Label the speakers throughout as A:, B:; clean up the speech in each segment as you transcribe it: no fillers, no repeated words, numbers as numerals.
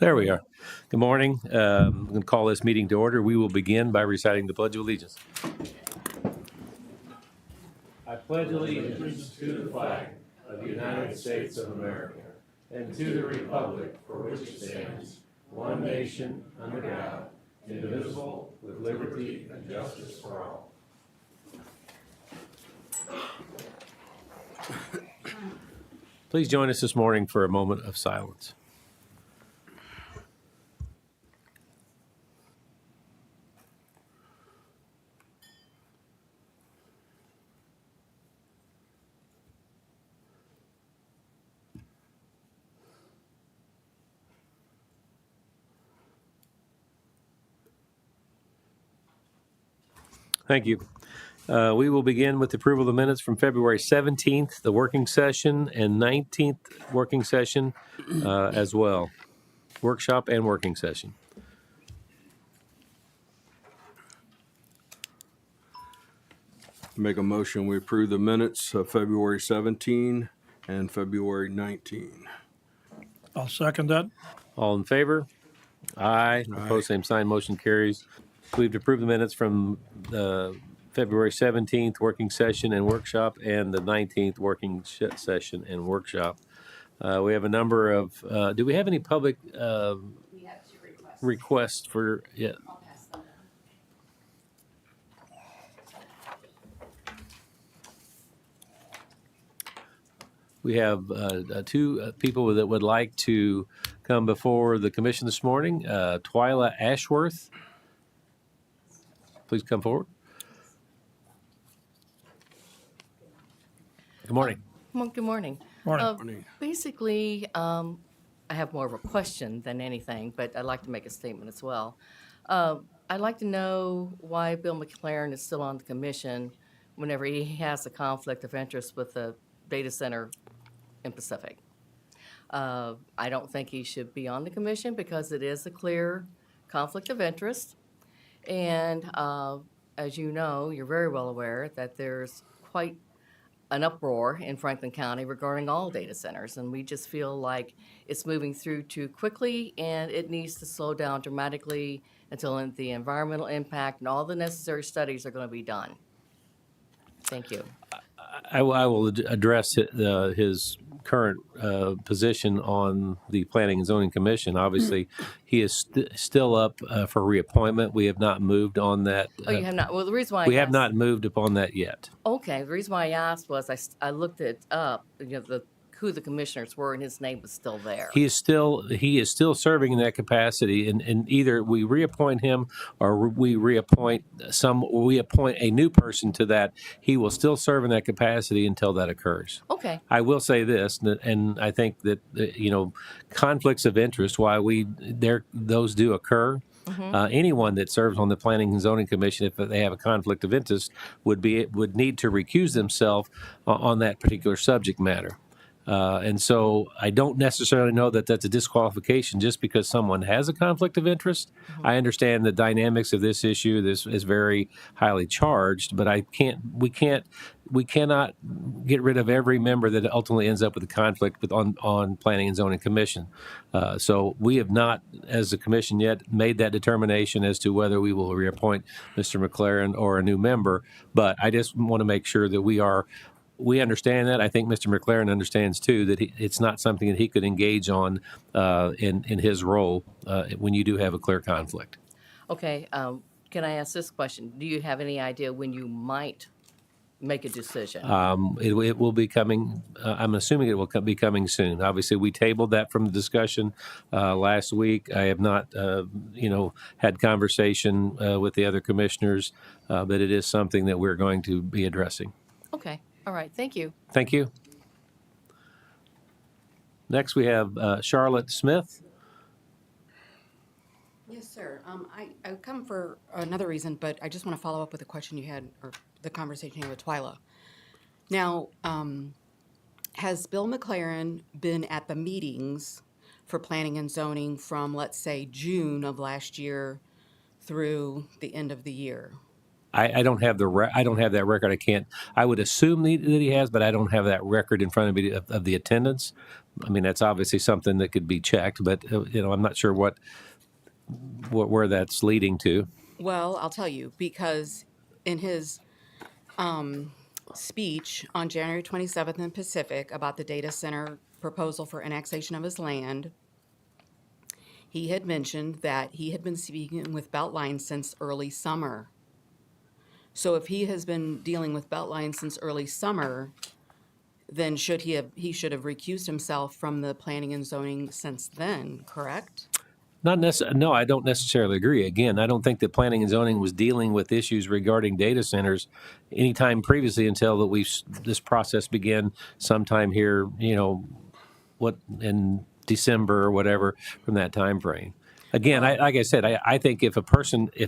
A: There we are. Good morning. I'm going to call this meeting to order. We will begin by reciting the Pledge of Allegiance. I pledge allegiance to the flag of the United States of America and to the republic for which it stands, one nation, under God, indivisible, with liberty and justice for all. Please join us this morning for a moment of silence. Thank you. We will begin with the approval of the minutes from February 17th, the working session, and 19th working session as well. Workshop and working session.
B: Make a motion, we approve the minutes of February 17 and February 19.
C: I'll second that.
A: All in favor? Aye. Opposed, same sign. Motion carries. We've approved the minutes from the February 17th working session and workshop and the 19th working session and workshop. We have a number of, do we have any public
D: We have 2
A: requests for, yeah?
D: I'll pass them.
A: We have 2 people that would like to come before the commission this morning. Twyla Ashworth, please come forward. Good morning.
D: Well, good morning.
C: Morning.
D: Basically, I have more of a question than anything, but I'd like to make a statement as well. I'd like to know why Bill McLaren is still on the commission whenever he has a conflict of interest with the data center in Pacific. I don't think he should be on the commission because it is a clear conflict of interest. And as you know, you're very well aware that there's quite an uproar in Franklin County regarding all data centers, and we just feel like it's moving through too quickly, and it needs to slow down dramatically until the environmental impact and all the necessary studies are going to be done. Thank you.
A: I will address his current position on the Planning and Zoning Commission. Obviously, he is still up for reappointment. We have not moved on that.
D: Oh, you have not? Well, the reason why
A: We
D: I
A: have
D: asked-
A: not moved upon that yet.
D: Okay, the reason why I asked was I looked it up, who the commissioners were, and his name was still there.
A: He is still serving in that capacity, and either we reappoint him or we appoint a new person to that. He will still serve in that capacity until that occurs.
D: Okay,
A: I will say this, and I think that conflicts of interest, those do occur. Anyone that serves on the Planning and Zoning Commission, if they have a conflict of interest, would need to recuse themselves on that particular subject matter. And so I don't necessarily know that that's a disqualification just because someone has a conflict of interest. I understand the dynamics of this issue. This is very highly charged, but we cannot get rid of every member that ultimately ends up with a conflict on Planning and Zoning Commission. So we have not, as a commission yet, made that determination as to whether we will reappoint Mr. McLaren or a new member. But I just want to make sure that we understand that. I think Mr. McLaren understands too that it's not something that he could engage on in his role when you do have a clear conflict.
D: okay. Can I ask this question? Do you have any idea when you might make a decision?
A: It will be coming. I'm assuming it will be coming soon. Obviously, we tabled that from the discussion last week. I have not, had conversation with the other commissioners, but it is something that we're going to be addressing.
D: Okay, all right, thank you.
A: Thank you. Next, we have Charlotte Smith.
E: Yes, sir. I come for another reason, but I just want to follow up with a question you had, or the conversation you had with Twyla. Now, has Bill McLaren been at the meetings for planning and zoning from, let's say, June of last year through the end of the year?
A: I don't have I don't have that record. I would assume that he has, but I don't have that record in front of me of the attendance. I mean, that's obviously something that could be checked, but I'm not sure where that's leading to.
E: Well, I'll tell you, because in his speech on January 27th in Pacific about the data center proposal for annexation of his land, he had mentioned that he had been speaking with Beltline since early summer. So if he has been dealing with Beltline since early summer, then he should have recused himself from the planning and zoning since then, correct?
A: No, I don't necessarily agree. Again, I don't think that planning and zoning was dealing with issues regarding data centers anytime previously until this process began sometime here, in December or whatever from that time frame. Again, like I said, I think if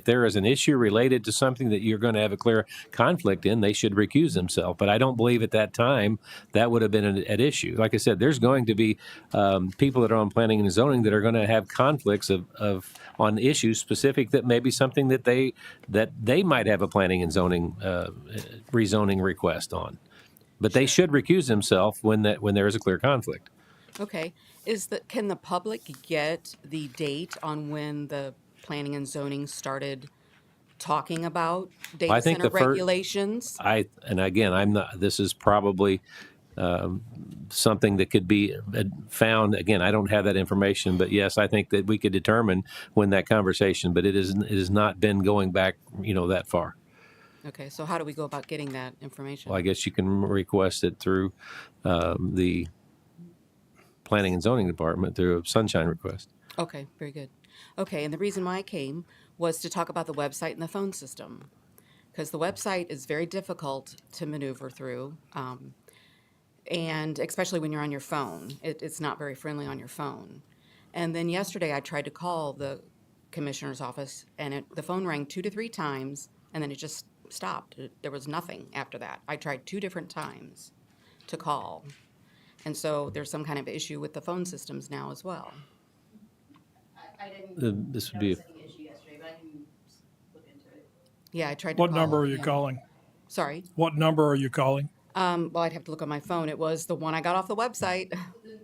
A: there is an issue related to something that you're going to have a clear conflict in, they should recuse themselves. But I don't believe at that time that would have been an mitigation. Like I said, there's going to be people that are on planning and zoning that are going to have conflicts on issues specific that may be something that they might have a planning and zoning rezoning request on. But they should recuse themselves when there is a clear conflict.
E: Okay. Can the public get the date on when the planning and zoning started talking about data
A: I think
E: center
A: the fir-
E: regulations?
A: This is probably something that could be found. Again, I don't have that information, but yes, I think that we could determine when that conversation, but it has not been going back, that far.
E: Okay, so how do we go about getting that information?
A: Well, I guess you can request it through the Planning and Zoning Department through a sunshine request.
E: Okay, very good. Okay, and the reason why I came was to talk about the website and the phone system. Because the website is very difficult to maneuver through, and especially when you're on your phone. It's not very friendly on your phone. And then yesterday I tried to call the commissioner's office, and the phone rang 2 to 3 times, and then it just stopped. There was nothing after that. I tried 2 different times to call. And so there's some kind of issue with the phone systems now as well.
F: I didn't
A: This would be
F: notice any issue yesterday, but I can look into it.
E: Yeah, I tried to
C: What
E: call.
C: number are you
E: and-
C: calling?
E: Sorry.
C: What number are you calling?
E: Well, I'd have to look on my phone. It was the one I got off the website.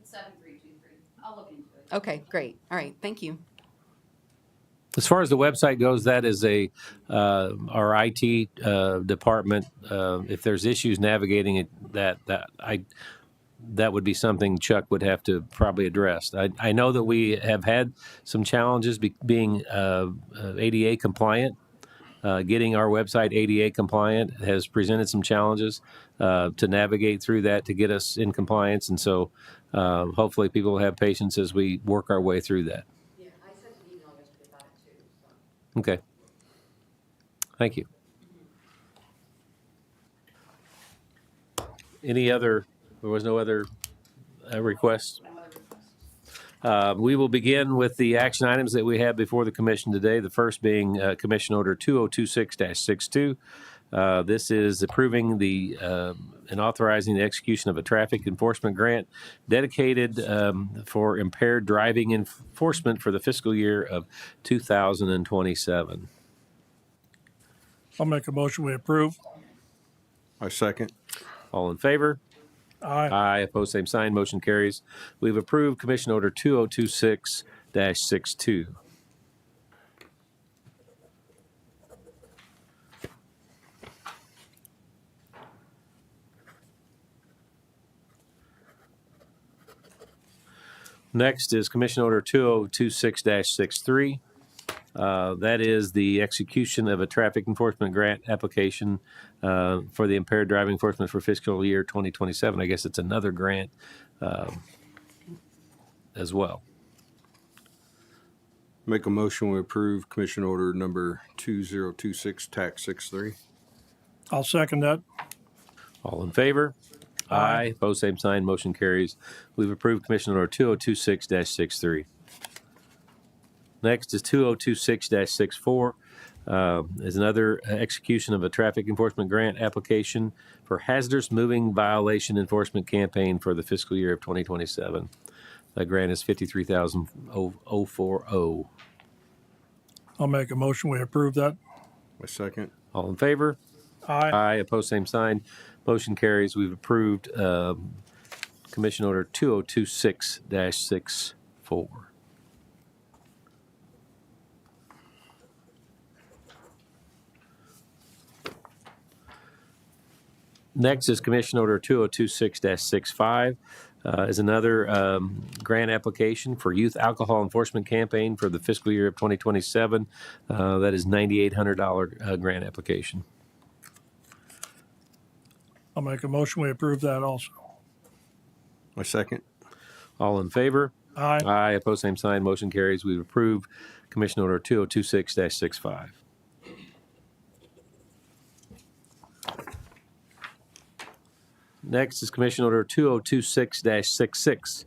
F: 7323. I'll look into it.
E: Okay, great. All right, thank you.
A: As far as the website goes, that is our IT department. If there's issues navigating it, that would be something Chuck would have to probably address. I know that we have had some challenges being ADA compliant. Getting our website ADA compliant has presented some challenges to navigate through that to get us in compliance. And so hopefully people will have patience as we work our way through that.
E: Yeah, I sent an email yesterday about it too. So.
A: Okay. Thank you. There was no other requests? We will begin with the action items that we have before the commission today. The first being Commission Order 2026-62. This is approving and authorizing the execution of a traffic enforcement grant dedicated for impaired driving enforcement for the fiscal year of 2027.
C: I'll make a motion, we approve.
B: I second.
A: All in favor?
C: Aye.
A: Aye. Opposed, same sign. Motion carries. We've approved Commission Order 2026-62. Next is Commission Order 2026-63. That is the execution of a traffic enforcement grant application for the impaired driving enforcement for fiscal year 2027. I guess it's another grant as well.
B: Make a motion, we approve Commission Order number 2026, TAC 63.
C: I'll second that.
A: All in favor? Aye. Opposed, same sign. Motion carries. We've approved Commission Order 2026-63. Next is 2026-64. Is another execution of a traffic enforcement grant application for hazardous moving violation enforcement campaign for the fiscal year of 2027. That grant is $53,040.
C: I'll make a motion, we approve that.
B: I second.
A: All in favor?
C: Aye.
A: Aye. Opposed, same sign. Motion carries. We've approved Commission Order 2026-64. Next is Commission Order 2026-65, is another grant application for Youth Alcohol Enforcement Campaign for the fiscal year of 2027. That is $9,800 grant application.
C: I'll make a motion, we approve that also.
B: I second.
A: All in favor?
C: Aye.
A: Aye. Opposed, same sign. Motion carries. We approve Commission Order 2026-65. Next is Commission Order 2026-66.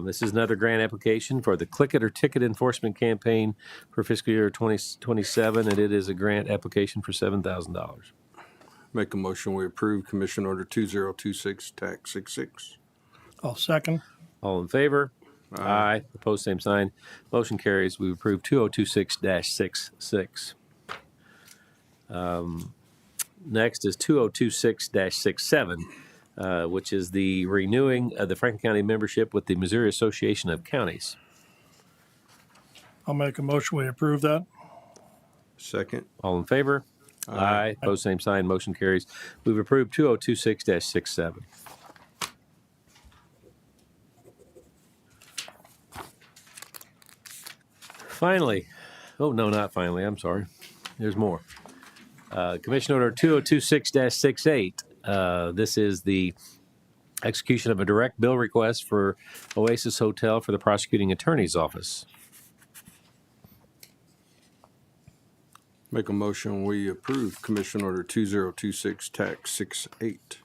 A: This is another grant application for the Click It or Ticket Enforcement Campaign for fiscal year 2027, and it is a grant application for $7,000.
B: Make a motion, we approve Commission Order 2026, TAC 66.
C: I'll second.
A: All in favor? Aye. Opposed, same sign. Motion carries. We approve 2026-66. Next is 2026-67, which is the renewing of the Franklin County membership with the Missouri Association of Counties.
C: I'll make a motion, we approve that.
B: Second.
A: All in favor? Aye. Opposed, same sign. Motion carries. We've approved 2026-67. Finally, oh, no, not finally. I'm sorry. There's more. Commission Order 2026-68. This is the execution of a direct bill request for Oasis Hotel for the prosecuting attorney's office.
B: Make a motion, we approve Commission Order 2026, TAC 68.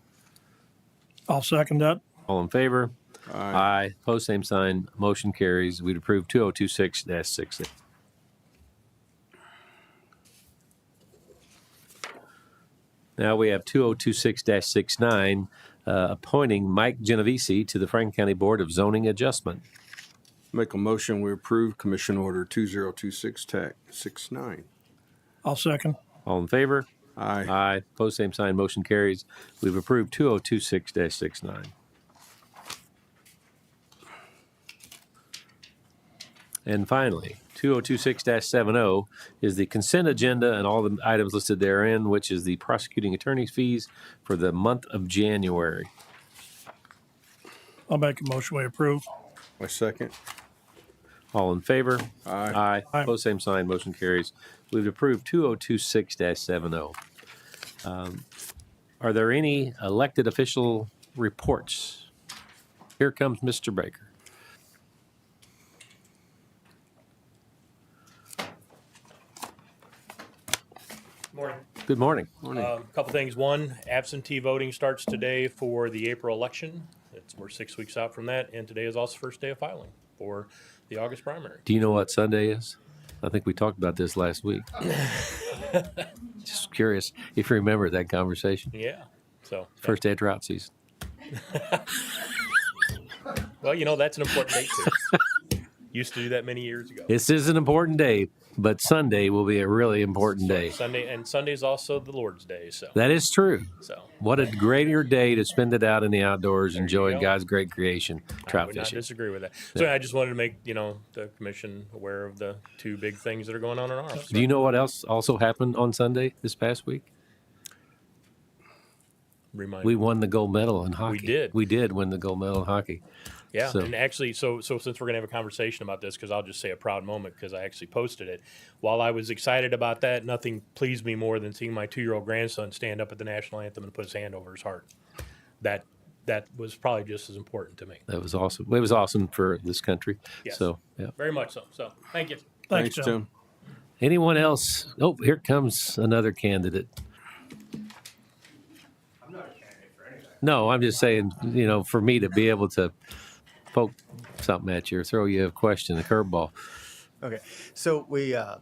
C: I'll second that.
A: All in favor? Aye. Opposed, same sign. Motion carries. We'd approve 2026-68. Now we have 2026-69, appointing Mike Genovese to the Franklin County Board of Zoning Adjustment.
B: Make a motion, we approve Commission Order 2026, TAC 69.
C: I'll second.
A: All in favor?
B: Aye.
A: Aye. Opposed, same sign. Motion carries. We've approved 2026-69. And finally, 2026-70 is the consent agenda and all the items listed therein, which is the prosecuting attorney's fees for the month of January.
C: I'll make a motion, we approve.
B: I second.
A: All in favor?
B: Aye.
A: Aye.
C: Aye.
A: Opposed, same sign. Motion carries. We've approved 2026-70. Are there any elected official reports? Here comes Mr. Baker.
G: Morning.
A: Good morning.
G: Couple things. One, absentee voting starts today for the April election. We're 6 weeks out from that, and today is also first day of filing for the August primary.
A: Do you know what Sunday is? I think we talked about this last week. Just curious if you remember that conversation.
G: Yeah. So,
A: First day of drought season.
G: well, that's an important date too. Used to do that many years ago.
A: This is an important day, but Sunday will be a really important day.
G: Sunday is also the Lord's Day. So,
A: That is true.
G: so
A: What a greater day to spend it out in the outdoors,
G: you
A: enjoying
G: go.
A: God's great creation,
G: I
A: trout
G: would not
A: fishing.
G: disagree with that. So I just wanted to make the commission aware of the two big things that are going on in our office.
A: Do you know what else also happened on Sunday this past week?
G: Remind
A: We won the gold medal in hockey.
G: did.
A: We did win the gold medal in hockey.
G: Yeah,
A: So-
G: and actually, so since we're gonna have a conversation about this, because I'll just say a proud moment because I actually posted it. While I was excited about that, nothing pleased me more than seeing my 2-year-old grandson stand up at the national anthem and put his hand over his heart. That was probably just as important to me.
A: That was awesome. It was awesome for this country.
G: Yes.
A: So, yeah.
G: Very much so. So, thank you.
C: Thanks, Tim.
A: Anyone else? Oh, here comes another candidate.
H: I'm not a candidate for anything.
A: No, I'm just saying, for me to be able to poke something at you or throw you a question, a curveball.
H: Okay, so we, the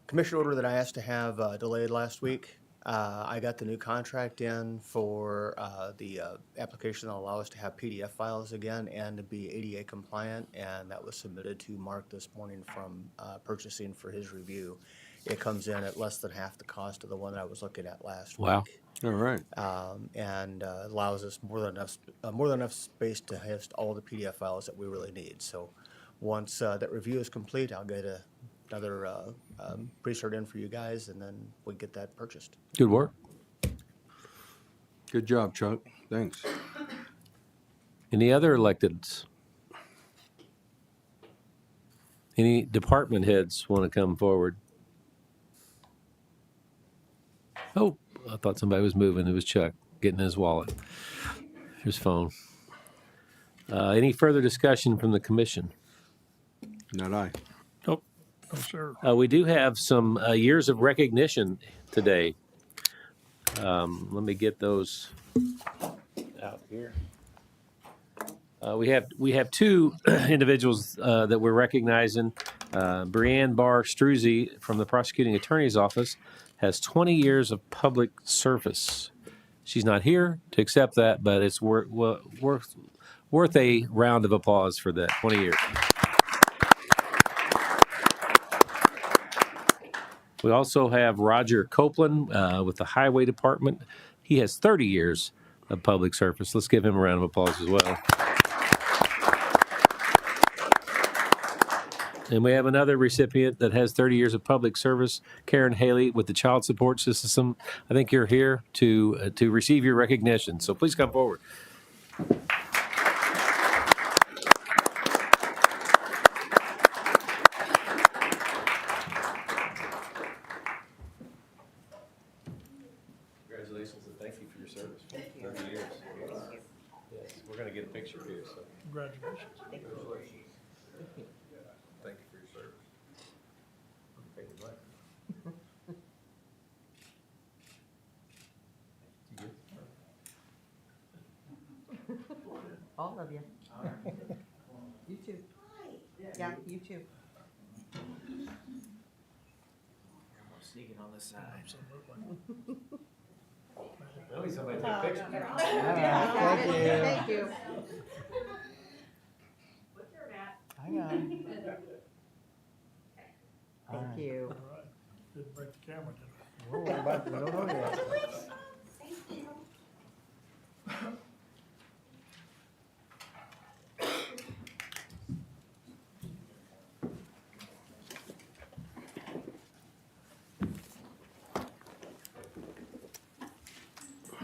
H: commission order that I asked to have delayed last week, I got the new contract in for the application that will allow us to have PDF files again and to be ADA compliant, and that was submitted to Mark this morning from purchasing for his review. it comes in at less than half the cost of the one that I was looking at last
A: Wow.
H: week.
B: All right.
H: And allows us more than enough space to host all the PDF files that we really need. So once that review is complete, I'll get another pre-cert in for you guys, and then we get that purchased.
A: Good work.
B: Good job, Chuck. Thanks.
A: Any other electeds? Any department heads want to come forward? Oh, I thought somebody was moving. It was Chuck getting his wallet, his phone. Any further discussion from the commission?
B: Not I.
C: Nope, no, sir.
A: We do have some years of recognition today. Let me get those out here. We have two individuals that we're recognizing. Brianne Barr Struzzi from the prosecuting attorney's office has 20 years of public service. She's not here to accept that, but it's worth a round of applause for that 20 years. We also have Roger Copeland with the Highway Department. He has 30 years of public service. Let's give him a round of applause as well. And we have another recipient that has 30 years of public service, Karen Haley with the Child Support System. I think you're here to receive your recognition, so please come forward. Congratulations and thank you for your service. 30 years. Yes, we're going to get a picture here. So.
C: Congratulations.
A: Thank you for your service.
I: All of you. You too. Yeah, you too.
A: Sneaking on this side. Really, somebody take a picture.
I: Thank you.
F: What's your hat?
I: Thank you.
C: All right. Didn't break the camera, did it?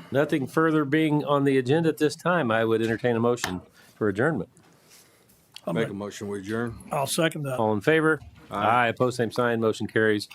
A: Nothing further being on the agenda at this time, I would entertain a motion for adjournment.
B: Make a motion, we adjourn.
C: I'll second that.
A: All in favor? Aye. Opposed, same sign. Motion carries.